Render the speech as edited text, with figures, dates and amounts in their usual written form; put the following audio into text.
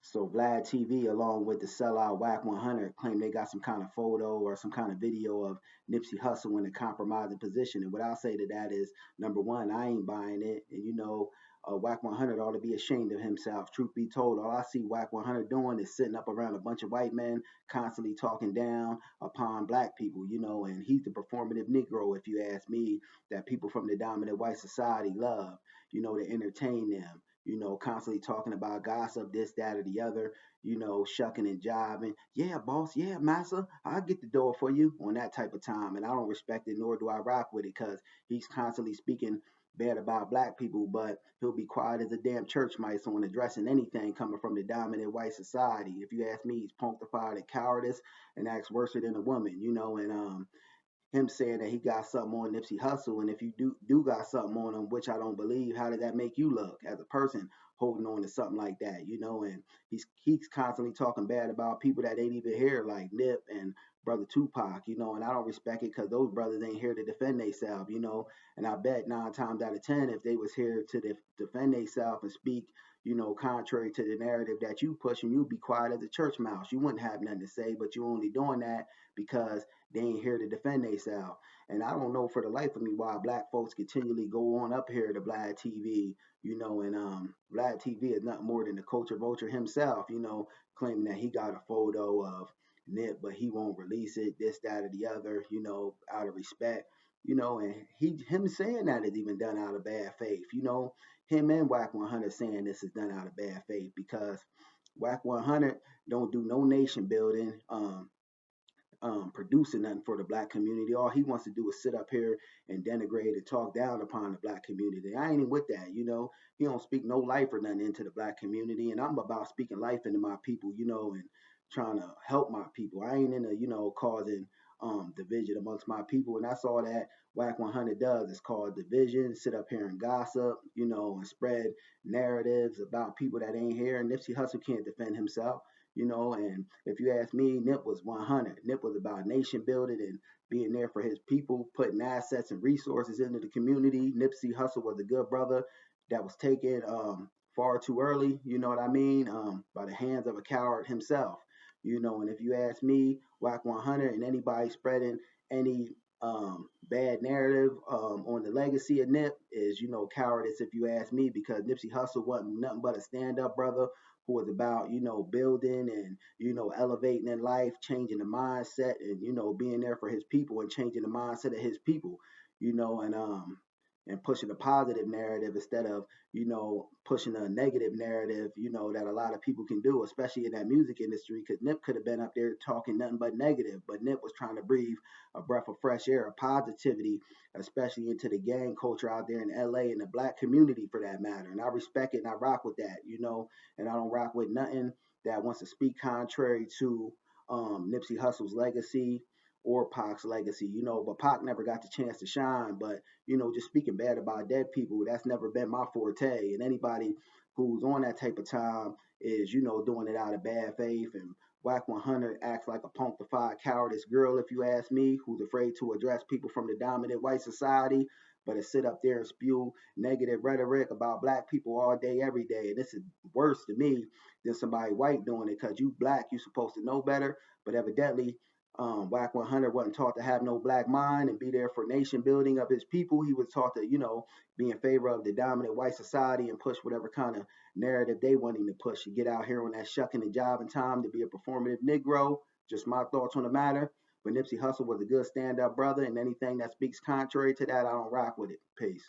So vladtv, along with the sellout Wack 100, claim they got some kind of photo or some kind of video of Nipsey Hussle in a compromising position. And what I'll say to that is, number one, I ain't buying it. And Wack 100 ought to be ashamed of himself. Truth be told, all I see Wack 100 doing is sitting up around a bunch of white men, constantly talking down upon black people, and he's the performative Negro, if you ask me, that people from the dominant white society love, to entertain them. Constantly talking about gossip, this, that, or the other, shucking and jiving. Yeah, boss. Yeah, massa. I'll get the door for you on that type of time. And I don't respect it, nor do I rock with it, because he's constantly speaking bad about black people, but he'll be quiet as a damn church mice on addressing anything coming from the dominant white society. If you ask me, he's punctified and cowardice and acts worse than a woman, and him saying that he got something on Nipsey Hussle, and if you do got something on him, which I don't believe, how did that make you look as a person holding on to something like that? And he's constantly talking bad about people that ain't even here, like Nip and brother Tupac, and I don't respect it because those brothers ain't here to defend themselves, and I bet 9 times out of 10, if they was here to defend themselves and speak, contrary to the narrative that you pushing, you'd be quiet as a church mouse. You wouldn't have nothing to say, but you're only doing that because they ain't here to defend themselves. And I don't know for the life of me why black folks continually go on up here to vladtv, and vladtv is nothing more than the culture vulture himself, claiming that he got a photo of Nip, but he won't release it, this, that, or the other, out of respect. And him saying that is even done out of bad faith. Him and Wack 100 saying this is done out of bad faith because Wack 100 don't do no nation building, producing nothing for the black community. All he wants to do is sit up here and denigrate and talk down upon the black community. I ain't even with that, He don't speak no life or nothing into the black community, and I'm about speaking life into my people, and trying to help my people. I ain't into, causing division amongst my people, and that's all that Wack 100 does is cause division, sit up here and gossip, and spread narratives about people that ain't here. And Nipsey Hussle can't defend himself. And if you ask me, Nip was 100. Nip was about nation building and being there for his people, putting assets and resources into the community. Nipsey Hussle was a good brother that was taken far too early, you know what I mean, by the hands of a coward himself. And if you ask me, Wack 100 and anybody spreading any bad narrative on the legacy of Nip is, cowardice, if you ask me, because Nipsey Hussle wasn't nothing but a stand-up brother who was about, building and, elevating in life, changing the mindset and, being there for his people and changing the mindset of his people, and pushing a positive narrative instead of, pushing a negative narrative, that a lot of people can do, especially in that music industry, because Nip could have been up there talking nothing but negative, but Nip was trying to breathe a breath of fresh air, of positivity, especially into the gang culture out there in LA and the black community for that matter. And I respect it and I rock with that, and I don't rock with nothing that wants to speak contrary to Nipsey Hussle's legacy or Pac's legacy, but Pac never got the chance to shine. But, just speaking bad about dead people, that's never been my forte. And anybody who's on that type of time is, doing it out of bad faith. And Wack 100 acts like a punctified cowardice girl, if you ask me, who's afraid to address people from the dominant white society, but to sit up there and spew negative rhetoric about black people all day, every day. And this is worse to me than somebody white doing it, because you black, you supposed to know better. But evidently, Wack 100 wasn't taught to have no black mind and be there for nation building of his people. He was taught to, be in favor of the dominant white society and push whatever kind of narrative they want him to push. To get out here on that shucking and jiving time to be a performative Negro. Just my thoughts on the matter. But Nipsey Hussle was a good stand-up brother, and anything that speaks contrary to that, I don't rock with it. Peace.